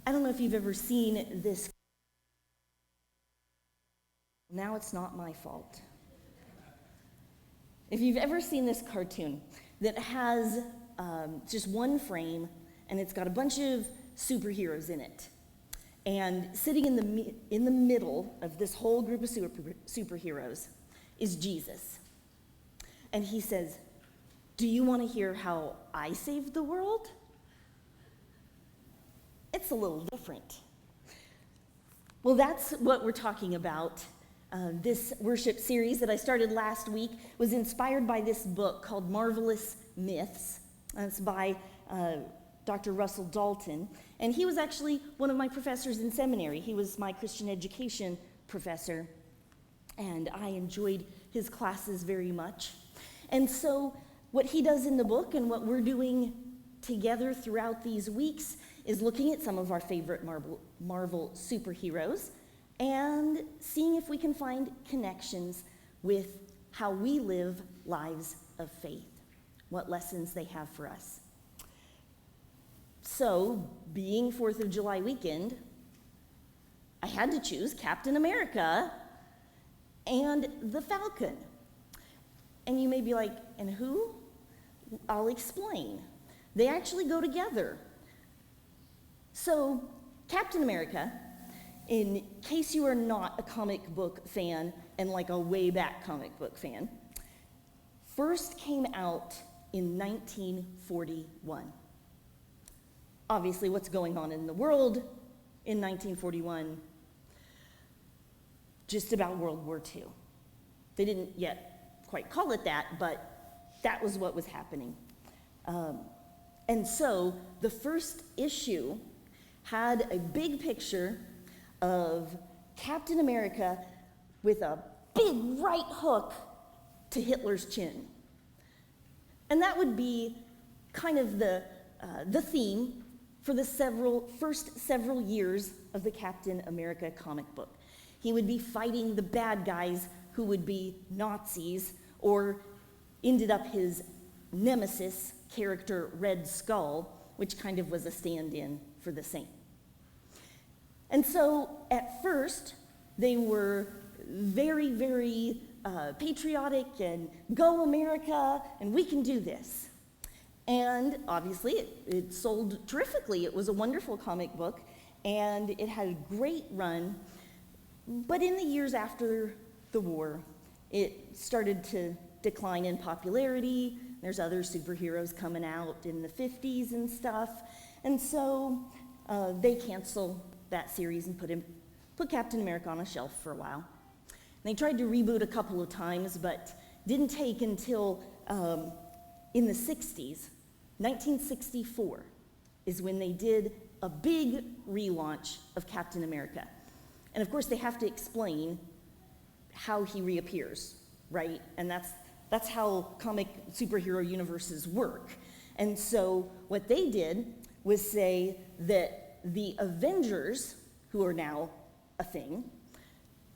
I don't know if you've ever seen this. Now it's not my fault. If you've ever seen this cartoon that has just one frame, and it's got a bunch of superheroes in it, and sitting in the middle of this whole group of superheroes is Jesus. And he says, "Do you want to hear how I saved the world?" It's a little different. Well, that's what we're talking about. This worship series that I started last week was inspired by this book called Marvel-ous Myths. It's by Dr. Russell Dalton. And he was actually one of my professors in seminary. He was my Christian education professor. And I enjoyed his classes very much. And so what he does in the book and what we're doing together throughout these weeks is looking at some of our favorite Marvel superheroes and seeing if we can find connections with how we live lives of faith, what lessons they have for us. So, being 4th of July weekend, I had to choose Captain America and the Falcon. And you may be like, and who? I'll explain. They actually go together. So, Captain America, in case you are not a comic book fan and like a way back comic book fan, first came out in 1941. Obviously, what's going on in the world in 1941? Just about World War II. They didn't yet quite call it that, but that was what was happening. And so the first issue had a big picture of Captain America with a big right hook to Hitler's chin. And that would be kind of the theme for the first several years of the Captain America comic book. He would be fighting the bad guys who would be Nazis, or ended up his nemesis character, Red Skull, which kind of was a stand-in for the same. And so, at first, they were very, very patriotic and go America, and we can do this. And obviously, it sold terrifically. It was a wonderful comic book, and it had a great run. But in the years after the war, it started to decline in popularity. There's other superheroes coming out in the 50s and stuff. And so they canceled that series and put Captain America on a shelf for a while. And they tried to reboot a couple of times, but didn't take until in the 60s, 1964, is when they did a big relaunch of Captain America. And of course, they have to explain how he reappears, right? And that's how comic superhero universes work. And so what they did was say that the Avengers, who are now a thing,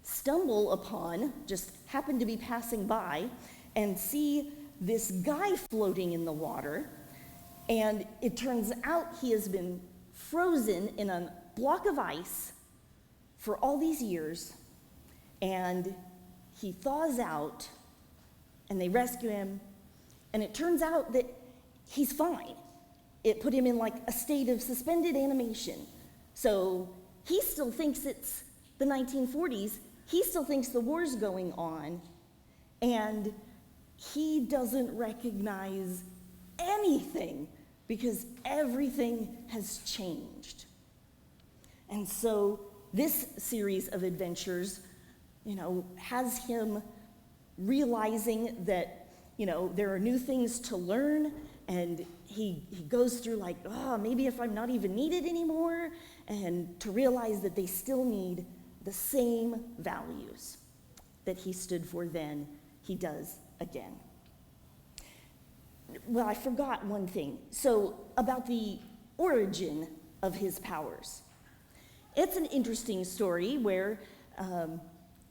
stumble upon, just happen to be passing by, and see this guy floating in the water, and it turns out he has been frozen in a block of ice for all these years, and he thaws out, and they rescue him, and it turns out that he's fine. It put him in like a state of suspended animation. So he still thinks it's the 1940s, he still thinks the war's going on, and he doesn't recognize anything because everything has changed. And so this series of adventures, has him realizing that, there are new things to learn, and he goes through like, maybe if I'm not even needed anymore, and to realize that they still need the same values that he stood for then, he does again. Well, I forgot one thing. So, about the origin of his powers. It's an interesting story where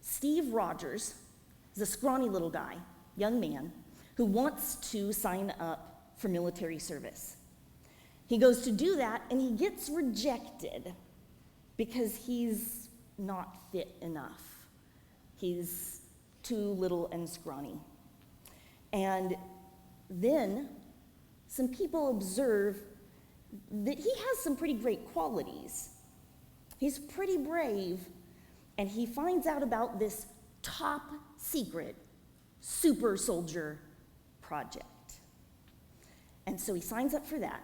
Steve Rogers is a scrawny little guy, young man, who wants to sign up for military service. He goes to do that, and he gets rejected because he's not fit enough. He's too little and scrawny. And then some people observe that he has some pretty great qualities. He's pretty brave, and he finds out about this top secret super soldier project. And so he signs up for that.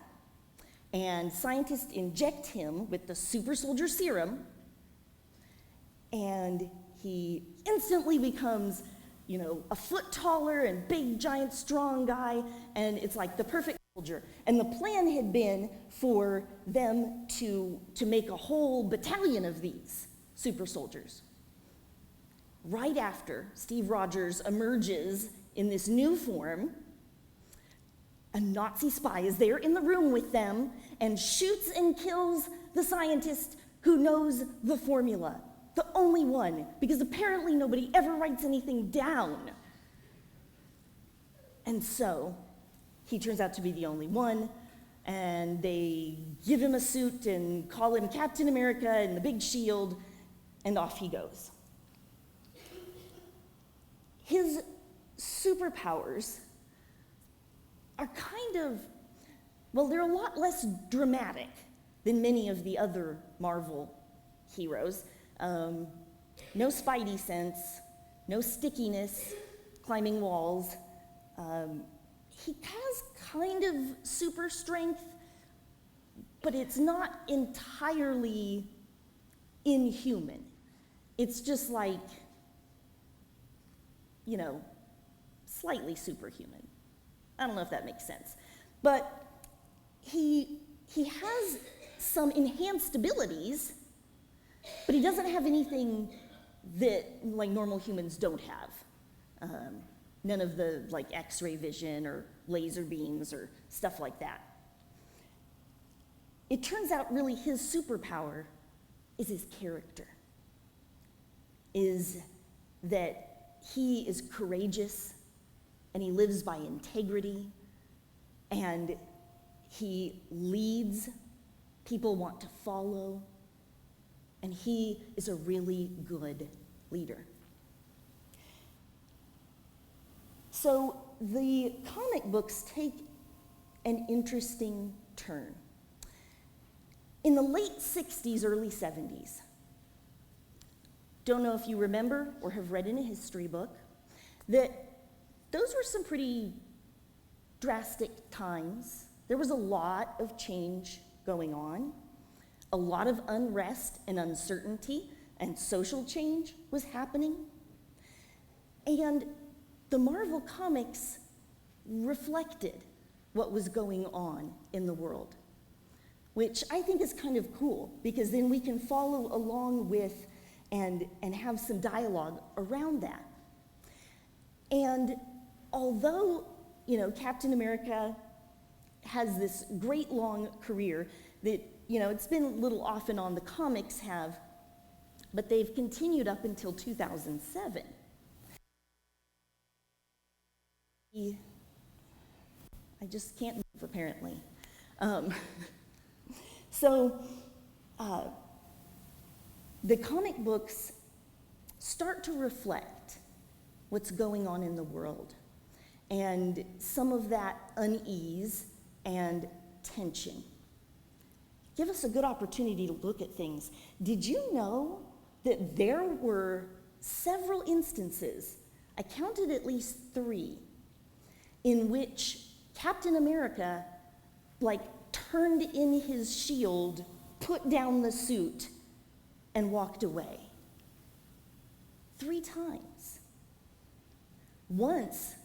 And scientists inject him with the super soldier serum, and he instantly becomes, a foot taller and big, giant, strong guy, and it's like the perfect soldier. And the plan had been for them to make a whole battalion of these super soldiers. Right after Steve Rogers emerges in this new form, a Nazi spy is there in the room with them and shoots and kills the scientist who knows the formula. The only one, because apparently nobody ever writes anything down. And so he turns out to be the only one, and they give him a suit and call him Captain America and the big shield, and off he goes. His superpowers are they're a lot less dramatic than many of the other Marvel heroes. No spidey sense, no stickiness, climbing walls. He has kind of super strength, but it's not entirely inhuman. It's just like, slightly superhuman. I don't know if that makes sense. But he has some enhanced abilities, but he doesn't have anything that normal humans don't have. None of the X-ray vision or laser beams or stuff like that. It turns out really his superpower is his character, is that he is courageous and he lives by integrity and he leads, people want to follow, and he is a really good leader. So the comic books take an interesting turn. In the late 60s, early 70s, don't know if you remember or have read in a history book, that those were some pretty drastic times. There was a lot of change going on. A lot of unrest and uncertainty and social change was happening. And the Marvel comics reflected what was going on in the world, which I think is kind of cool, because then we can follow along with and have some dialogue around that. And although, Captain America has this great long career that, it's been a little off and on, the comics have, but they've continued up until 2007. I just can't move, apparently. The comic books start to reflect what's going on in the world and some of that unease and tension. Give us a good opportunity to look at things. Did you know that there were several instances, I counted at least 3, in which Captain America, turned in his shield, put down the suit, and walked away? 3 times. Once,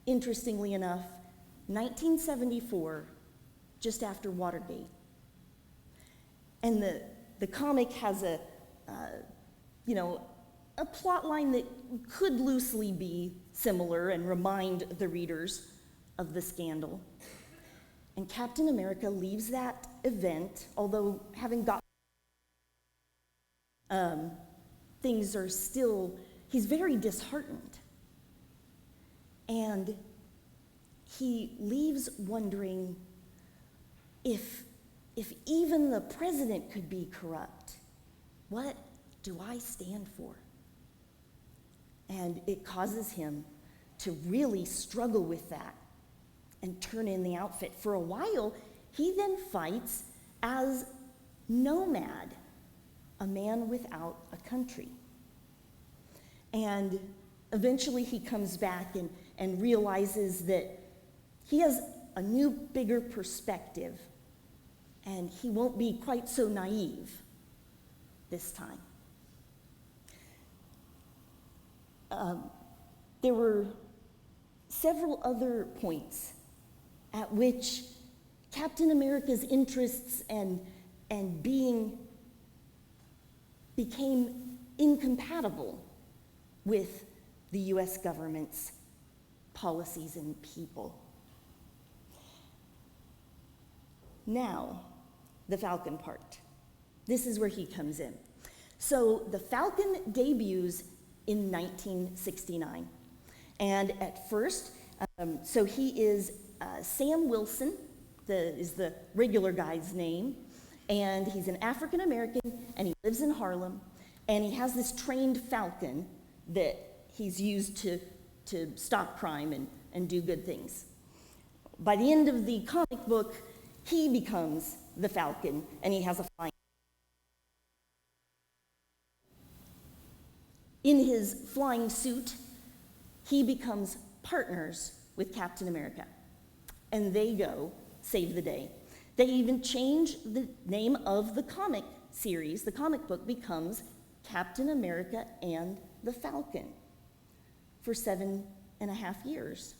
interestingly enough, 1974, just after Watergate. And the comic has a plot line that could loosely be similar and remind the readers of the scandal. And Captain America leaves that event, although having got things are still, he's very disheartened. And he leaves wondering if even the president could be corrupt, What do I stand for? And it causes him to really struggle with that and turn in the outfit. For a while, he then fights as nomad, a man without a country. And eventually he comes back and realizes that he has a new, bigger perspective, and he won't be quite so naive this time. There were several other points at which Captain America's interests and being became incompatible with the US government's policies and people. Now, the Falcon part. This is where he comes in. So the Falcon debuts in 1969. And at first, so he is Sam Wilson, is the regular guy's name, and he's an African American, and he lives in Harlem, and he has this trained falcon that he's used to stop crime and do good things. By the end of the comic book, he becomes the Falcon, and he has a flying. In his flying suit, he becomes partners with Captain America, and they go save the day. They even change the name of the comic series. The comic book becomes Captain America and the Falcon for 7.5 years.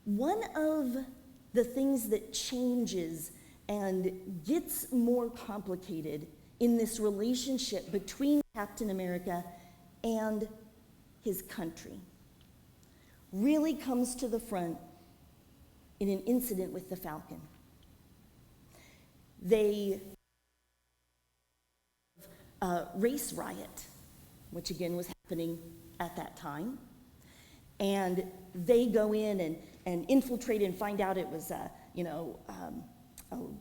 One of the things that changes and gets more complicated in this relationship between Captain America and his country really comes to the front in an incident with the Falcon. They race riot, which again was happening at that time, and they go in and infiltrate and find out it was a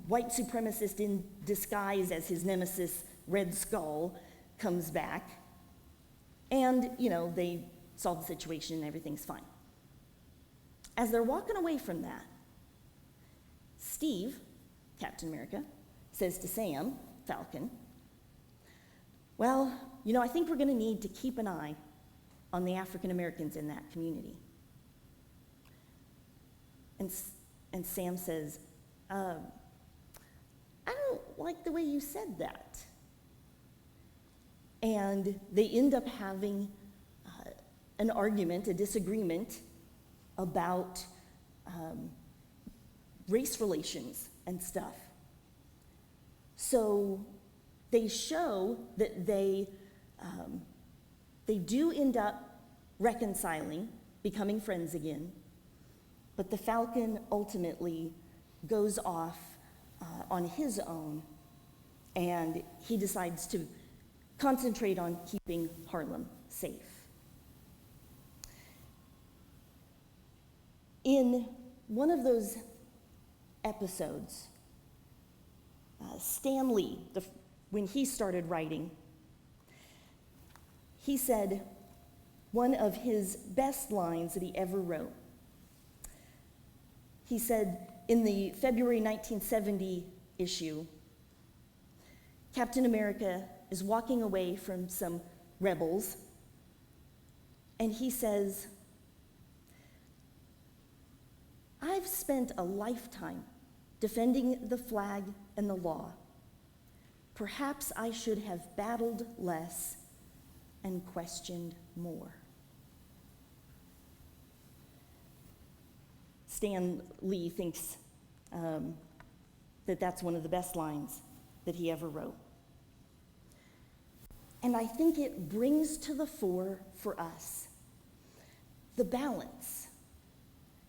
white supremacist in disguise as his nemesis, Red Skull, comes back, and they solve the situation and everything's fine. As they're walking away from that, Steve, Captain America, says to Sam, Falcon, well, I think we're going to need to keep an eye on the African Americans in that community. And Sam says, I don't like the way you said that. And they end up having an argument, a disagreement about race relations and stuff. So they show that they do end up reconciling, becoming friends again, but the Falcon ultimately goes off on his own, and he decides to concentrate on keeping Harlem safe. In one of those episodes, Stan Lee, when he started writing, he said one of his best lines that he ever wrote. He said in the February 1970 issue, Captain America is walking away from some rebels, and he says, I've spent a lifetime defending the flag and the law. Perhaps I should have battled less and questioned more. Stan Lee thinks that that's one of the best lines that he ever wrote. And I think it brings to the fore for us the balance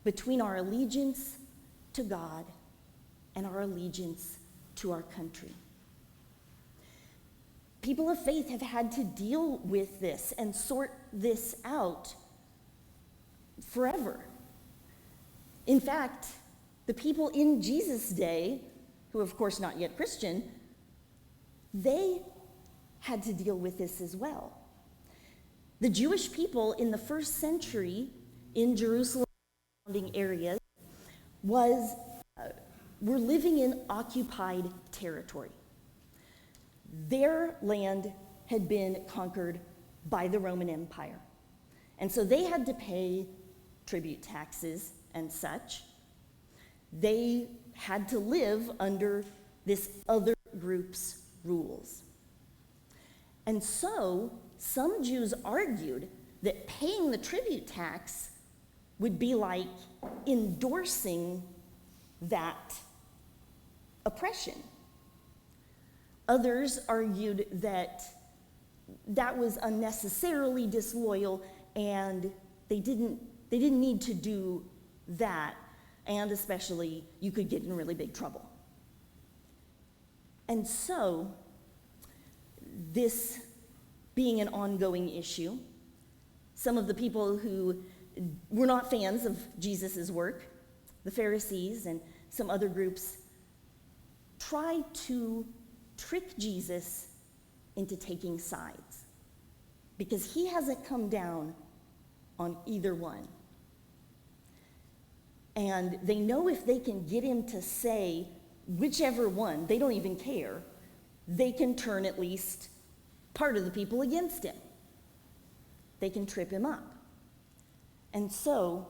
between our allegiance to God and our allegiance to our country. People of faith have had to deal with this and sort this out forever. In fact, the people in Jesus' day, who of course not yet Christian, they had to deal with this as well. The Jewish people in the first century in Jerusalem and surrounding areas were living in occupied territory. Their land had been conquered by the Roman Empire. And so they had to pay tribute taxes and such. They had to live under this other group's rules. And so some Jews argued that paying the tribute tax would be like endorsing that oppression. Others argued that that was unnecessarily disloyal and they didn't need to do that, and especially you could get in really big trouble. And so, this being an ongoing issue, some of the people who were not fans of Jesus' work, the Pharisees and some other groups, tried to trick Jesus into taking sides because he hasn't come down on either one. And they know if they can get him to say whichever one, they don't even care, they can turn at least part of the people against him. They can trip him up. And so,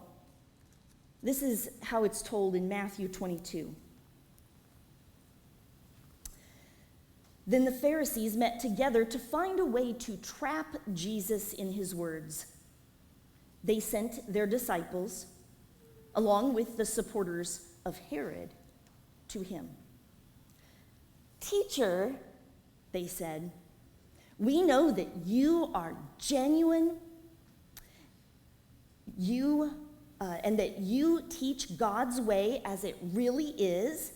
this is how it's told in Matthew 22. Then the Pharisees met together to find a way to trap Jesus in his words. They sent their disciples, along with the supporters of Herod, to him. "Teacher," they said, "we know that you are genuine, and that you teach God's way as it really is.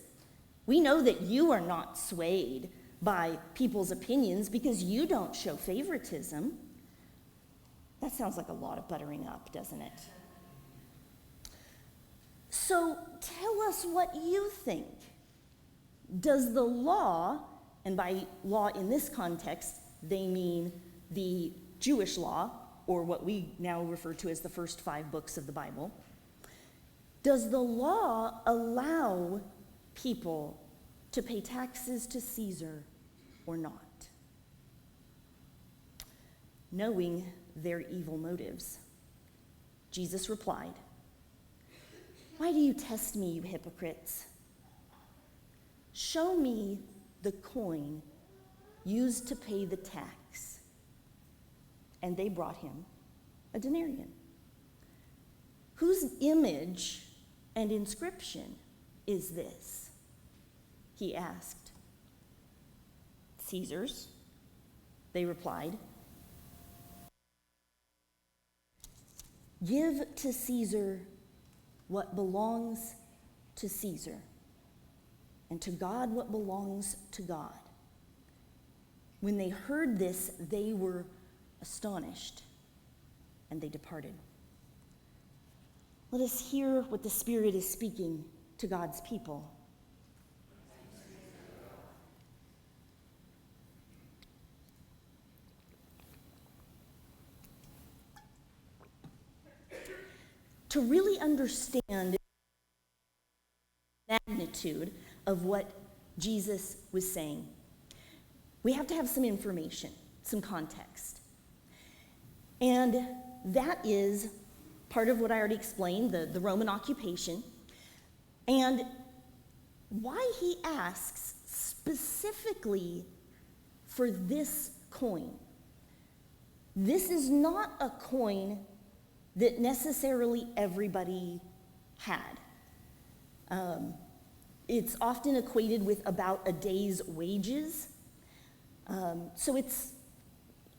We know that you are not swayed by people's opinions because you don't show favoritism." That sounds like a lot of buttering up, doesn't it? "So tell us what you think. Does the law," and by law in this context, they mean the Jewish law, or what we now refer to as the first 5 books of the Bible, "does the law allow people to pay taxes to Caesar or not?" Knowing their evil motives, Jesus replied, "Why do you test me, you hypocrites? Show me the coin used to pay the tax." And they brought him a denarian. "Whose image and inscription is this?" he asked. "Caesar's," they replied. "Give to Caesar what belongs to Caesar, and to God what belongs to God." When they heard this, they were astonished, and they departed. Let us hear what the Spirit is speaking to God's people. To really understand the magnitude of what Jesus was saying, we have to have some information, some context. And that is part of what I already explained, the Roman occupation, and why he asks specifically for this coin. This is not a coin that necessarily everybody had. It's often equated with about a day's wages. So it's,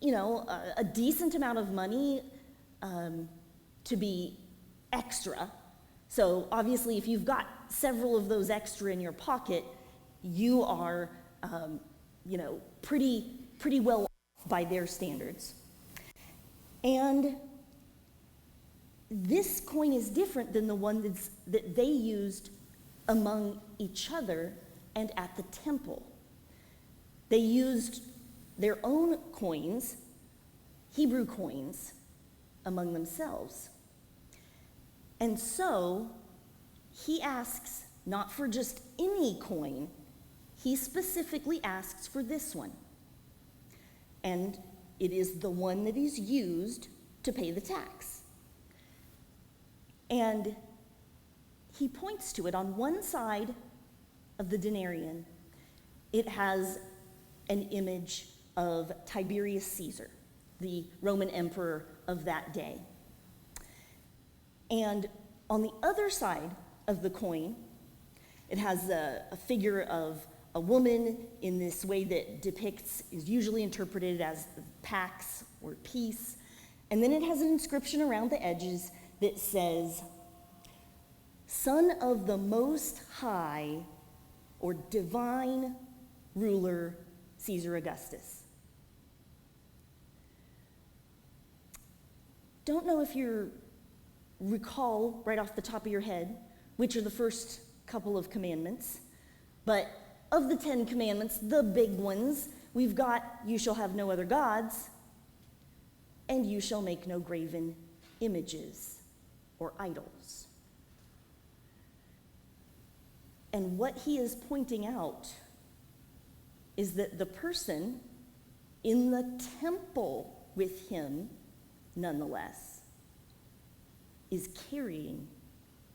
a decent amount of money to be extra. So obviously, if you've got several of those extra in your pocket, you are, pretty well off by their standards. And this coin is different than the one that they used among each other and at the temple. They used their own coins, Hebrew coins, among themselves. And so he asks not for just any coin, he specifically asks for this one. And it is the one that is used to pay the tax. And he points to it. On one side of the denarian, it has an image of Tiberius Caesar, the Roman emperor of that day. And on the other side of the coin, it has a figure of a woman in this way that is usually interpreted as pax or peace. And then it has an inscription around the edges that says, Son of the Most High or Divine Ruler Caesar Augustus. Don't know if you recall right off the top of your head which are the first couple of commandments, but of the 10 commandments, the big ones, we've got, you shall have no other gods, and you shall make no graven images or idols. And what he is pointing out is that the person in the temple with him, nonetheless, is carrying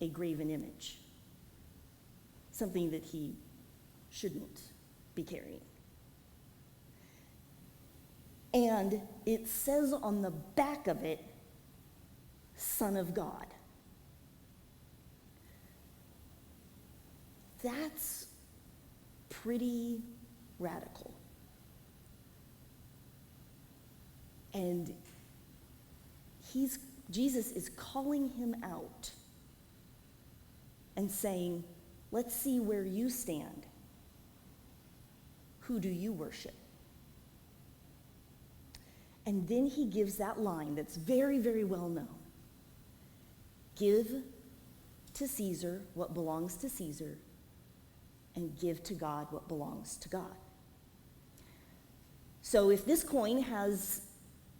a graven image, something that he shouldn't be carrying. And it says on the back of it, Son of God. That's pretty radical. And Jesus is calling him out and saying, let's see where you stand. Who do you worship? And then he gives that line that's very, very well known. Give to Caesar what belongs to Caesar, and give to God what belongs to God. So if this coin has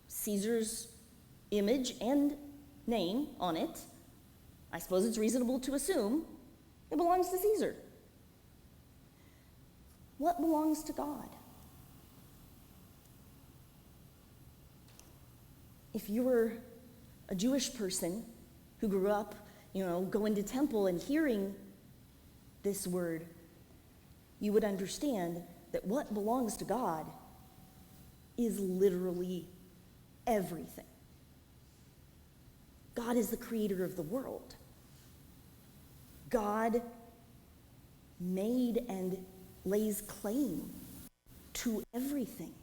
Caesar's image and name on it, I suppose it's reasonable to assume it belongs to Caesar. What belongs to God? If you were a Jewish person who grew up, going to temple and hearing this word, you would understand that what belongs to God is literally everything. God is the creator of the world. God made and lays claim to everything.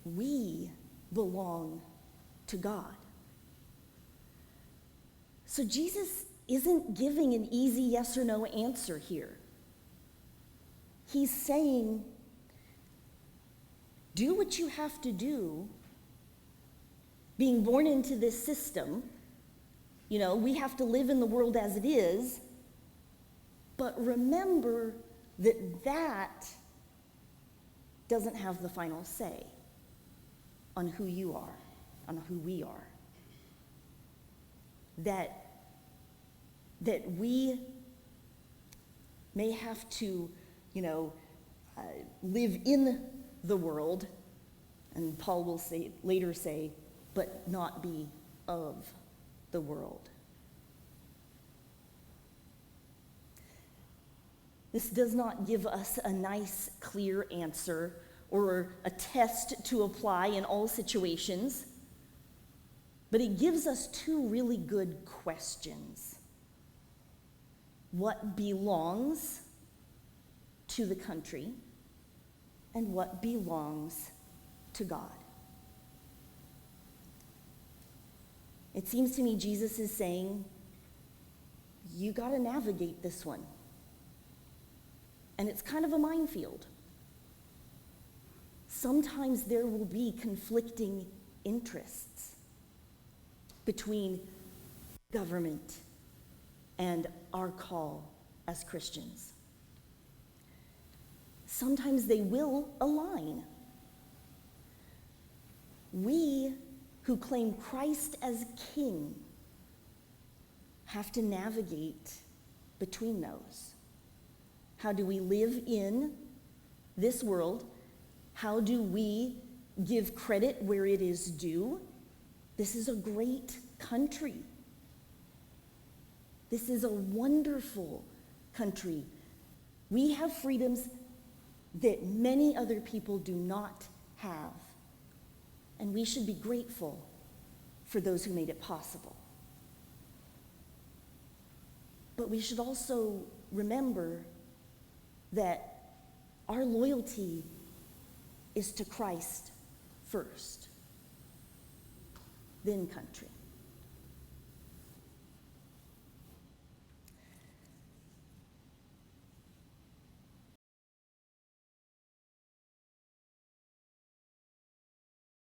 We belong to God. So Jesus isn't giving an easy yes or no answer here. He's saying, do what you have to do. Being born into this system, we have to live in the world as it is, but remember that doesn't have the final say on who you are, on who we are. That we may have to, live in the world, and Paul will later say, but not be of the world. This does not give us a nice, clear answer or a test to apply in all situations, but it gives us two really good questions. What belongs to the country, and what belongs to God? It seems to me Jesus is saying, you got to navigate this one. And it's kind of a minefield. Sometimes there will be conflicting interests between government and our call as Christians. sometimes they will align. We who claim Christ as King have to navigate between those. How do we live in this world? How do we give credit where it is due? This is a great country. This is a wonderful country. We have freedoms that many other people do not have. And we should be grateful for those who made it possible. But we should also remember that our loyalty is to Christ first, then country.